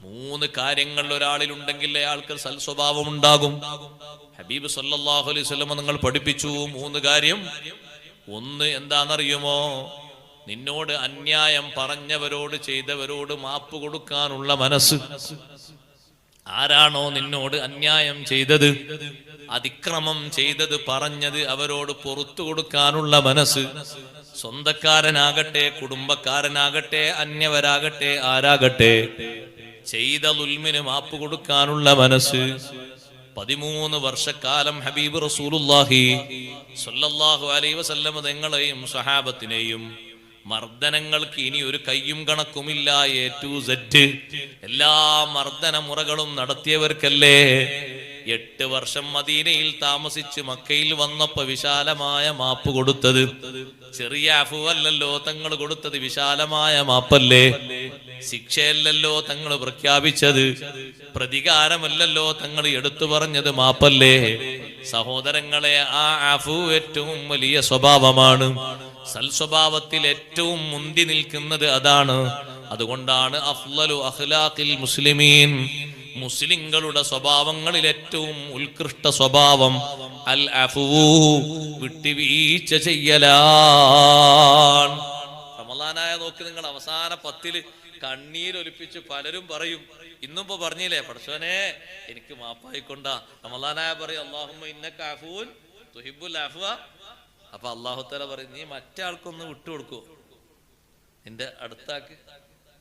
മൂന്ന് കാര്യങ്ങൾ ഒരാളിലുണ്ടെങ്കിൽ അയാൾക്ക് സൽസ്വഭാവം ഉണ്ടാകും. ഹബീബ് സല്ലല്ലാഹു അലൈഹി വസല്ലം നിങ്ങൾ പഠിപ്പിച്ചു മൂന്ന് കാര്യം. ഒന്ന് എന്താണെന്നറിയുമോ? നിന്നോട് അന്യായം പറഞ്ഞവരോട് ചെയ്തവരോട് മാപ്പ് കൊടുക്കാനുള്ള മനസ്സ്. ആരാണോ നിന്നോട് അന്യായം ചെയ്തത്, അതിക്രമം ചെയ്തത്, പറഞ്ഞത്, അവരോട് പുറത്തു കൊടുക്കാനുള്ള മനസ്സ്. സ്വന്തക്കാരനാകട്ടെ, കുടുംബക്കാരനാകട്ടെ, അന്യവരാകട്ടെ, ആരാകട്ടെ, ചെയ്ത ദുൽമിന് മാപ്പ് കൊടുക്കാനുള്ള മനസ്സ്. 13 വർഷക്കാലം ഹബീബ് റസൂലുള്ളാഹി സ്വല്ലല്ലാഹു അലൈഹി വസല്ലം തങ്ങളെയും സ്വഹാബത്തിനെയും മർദ്ദനങ്ങൾക്ക് ഇനി ഒരു കയ്യും കണക്കുമില്ല. A to Z എല്ലാ മർദ്ദന മുറകളും നടത്തിയവർക്കല്ലേ 8 വർഷം മദീനയിൽ താമസിച്ച് മക്കയിൽ വന്നപ്പോ വിശാലമായ മാപ്പ് കൊടുത്തത്. ചെറിയ അഫുവല്ലല്ലോ തങ്ങൾ കൊടുത്തത്, വിശാലമായ മാപ്പല്ലേ. ശിക്ഷയല്ലല്ലോ തങ്ങൾ പ്രഖ്യാപിച്ചത്, പ്രതികാരമല്ലല്ലോ തങ്ങൾ എടുത്തു പറഞ്ഞത്, മാപ്പല്ലേ. സഹോദരങ്ങളെ, ആ അഫു ഏറ്റവും വലിയ സ്വഭാവമാണ്. സൽസ്വഭാവത്തിൽ ഏറ്റവും മുന്തി നിൽക്കുന്നത് അതാണ്. അതുകൊണ്ടാണ് അഫ്ളലു അഖ്ലാഖിൽ മുസ്ലിമീൻ, മുസ്ലിങ്ങളുടെ സ്വഭാവങ്ങളിൽ ഏറ്റവും ഉത്കൃഷ്ട സ്വഭാവം അൽ അഫൂ, വിട്ടുവീഴ്ച ചെയ്യലാണ്. റമളാനായ നോക്കി നിങ്ങൾ അവസാന 10 കണ്ണീരൊലിപ്പിച്ച് പലരും പറയും, ഇന്നിപ്പോ പറഞ്ഞില്ലേ, പടച്ചോനെ എനിക്ക് മാപ്പായിക്കൊണ്ട. റമളാനായ പറയും അല്ലാഹുമ്മ ഇന്നക അഫൂൻ തുഹിബ്ബുൽ അഫ്വ. അപ്പൊ അല്ലാഹു തആല പറയും, നീ മറ്റേ ആൾക്കൊന്ന് വിട്ടുകൊടുക്കോ, നിന്റെ അടുത്താക്ക്.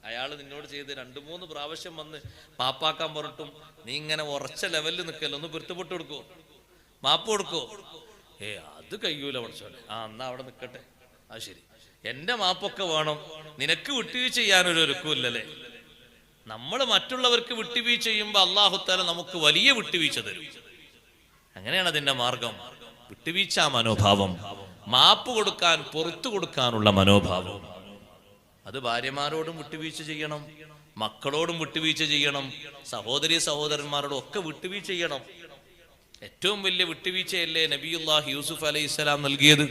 അയാൾ നിന്നോട് ചെയ്ത് 2-3 പ്രാവശ്യം വന്ന് മാപ്പാക്കാൻ പറഞ്ഞിട്ടും നീ ഇങ്ങനെ ഉറച്ച ലെവലിൽ നിൽക്കല്ലോ, ഒന്ന് പൊരുത്തപ്പെട്ടു കൊടുക്കോ, മാപ്പ് കൊടുക്കോ. അത് കഴിയൂല പഠിച്ചോനെ. എന്നാ അവിടെ നിൽക്കട്ടെ. അത് ശരി, എന്റെ മാപ്പൊക്കെ വേണം, നിനക്ക് വിട്ടുവീഴ്ച ചെയ്യാനൊരു ഒരുക്കുമില്ലല്ലേ. നമ്മൾ മറ്റുള്ളവർക്ക് വിട്ടുവീഴ്ച ചെയ്യുമ്പോ അല്ലാഹു തആല നമുക്ക് വലിയ വിട്ടുവീഴ്ച തരും. അങ്ങനെയാണ് അതിന്റെ മാർഗം. വിട്ടുവീഴ്ച മനോഭാവം, മാപ്പ് കൊടുക്കാൻ, പുറത്തു കൊടുക്കാനുള്ള മനോഭാവം. അത് ഭാര്യമാരോടും വിട്ടുവീഴ്ച ചെയ്യണം, മക്കളോടും വിട്ടുവീഴ്ച ചെയ്യണം, സഹോദരി സഹോദരന്മാരോടും ഒക്കെ വിട്ടുവീഴ്ച ചെയ്യണം. ഏറ്റവും വലിയ വിട്ടുവീഴ്ചയല്ലേ നബിയുല്ലാഹി യൂസുഫ് അലൈഹിസ്സലാം നൽകിയത്.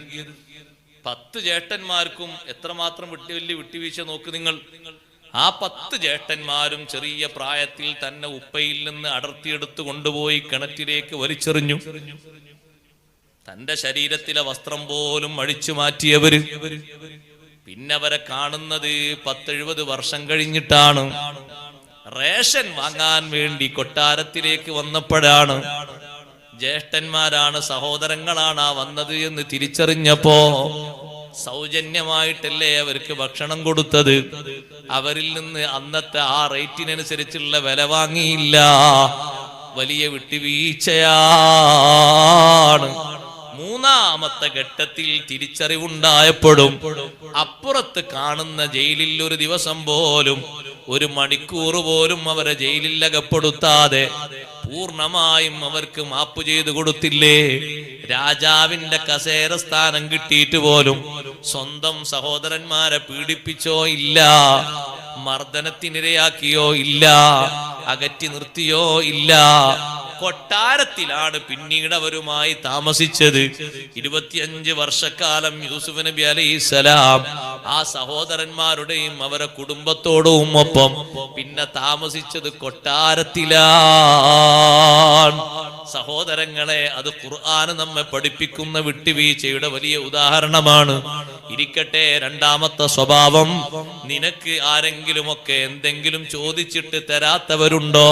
10 ചേട്ടന്മാർക്കും എത്രമാത്രം വലിയ വിട്ടുവീഴ്ച നോക്ക് നിങ്ങൾ. ആ 10 ചേട്ടന്മാരും ചെറിയ പ്രായത്തിൽ തന്നെ ഉപ്പയിൽ നിന്ന് അടർത്തിയെടുത്ത് കൊണ്ടുപോയി കിണറ്റിലേക്ക് വലിച്ചെറിഞ്ഞു. തന്റെ ശരീരത്തിലെ വസ്ത്രം പോലും അഴിച്ചു മാറ്റിയവര്. പിന്നെ അവരെ കാണുന്നത് 10-70 വർഷം കഴിഞ്ഞിട്ടാണ്. റേഷൻ വാങ്ങാൻ വേണ്ടി കൊട്ടാരത്തിലേക്ക് വന്നപ്പോഴാണ് ജ്യേഷ്ഠന്മാരാണ്, സഹോദരങ്ങളാണ് വന്നത് എന്ന് തിരിച്ചറിഞ്ഞപ്പോ സൗജന്യമായിട്ടല്ലേ അവർക്ക് ഭക്ഷണം കൊടുത്തത്. അവരിൽ നിന്ന് അന്നത്തെ ആ റേറ്റിനനുസരിച്ചുള്ള വില വാങ്ങിയില്ല. വലിയ വിട്ടുവീഴ്ചയാണ്. 3ാമത്തെ ഘട്ടത്തിൽ തിരിച്ചറിവുണ്ടായപ്പോഴും അപ്പുറത്ത് കാണുന്ന ജയിലിൽ ഒരു ദിവസം പോലും, ഒരു മണിക്കൂർ പോലും അവരെ ജയിലിൽ അകപ്പെടുത്താതെ പൂർണ്ണമായും അവർക്ക് മാപ്പ് ചെയ്തു കൊടുത്തില്ലേ. രാജാവിന്റെ കസേര സ്ഥാനം കിട്ടിയിട്ട് പോലും സ്വന്തം സഹോദരന്മാരെ പീഡിപ്പിച്ചോ ഇല്ല, മർദ്ദനത്തിനിരയാക്കിയോ ഇല്ല, അകറ്റി നിർത്തിയോ ഇല്ല. കൊട്ടാരത്തിലാണ് പിന്നീട് അവരുമായി താമസിച്ചത്. 25 വർഷക്കാലം യൂസുഫ് നബി അലൈഹിസ്സലാം ആ സഹോദരന്മാരുടെയും അവരെ കുടുംബത്തോടും ഒപ്പം പിന്നെ താമസിച്ചത് കൊട്ടാരത്തിലാണ്. സഹോദരങ്ങളെ, അത് ഖുർആൻ നമ്മെ പഠിപ്പിക്കുന്ന വിട്ടുവീഴ്ചയുടെ വലിയ ഉദാഹരണമാണ്. ഇരിക്കട്ടെ, 2ാമത്തെ സ്വഭാവം, നിനക്ക് ആരെങ്കിലുമൊക്കെ എന്തെങ്കിലും ചോദിച്ചിട്ട് തരാത്തവരുണ്ടോ?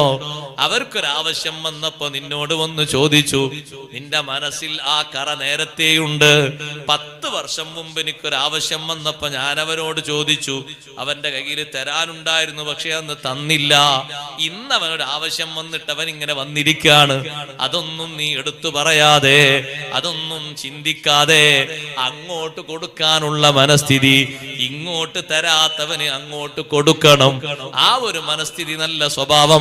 അവർക്കൊരാവശ്യം വന്നപ്പോ നിന്നോട് വന്ന് ചോദിച്ചു, നിന്റെ മനസ്സിൽ ആ കറ നേരത്തെയുണ്ട്. 10 വർഷം മുമ്പ് എനിക്കൊരാവശ്യം വന്നപ്പോ ഞാൻ അവരോട് ചോദിച്ചു, അവന്റെ കയ്യിൽ തരാനുണ്ടായിരുന്നു, പക്ഷെ അന്ന് തന്നില്ല. ഇന്ന് അവനൊരു ആവശ്യം വന്നിട്ട് അവൻ ഇങ്ങനെ വന്നിരിക്കാണ്. അതൊന്നും നീ എടുത്തു പറയാതെ, അതൊന്നും ചിന്തിക്കാതെ അങ്ങോട്ട് കൊടുക്കാനുള്ള മനസ്ഥിതി, ഇങ്ങോട്ട് തരാത്തവന് അങ്ങോട്ട് കൊടുക്കണം. ആ ഒരു മനസ്ഥിതി നല്ല സ്വഭാവമാണ്.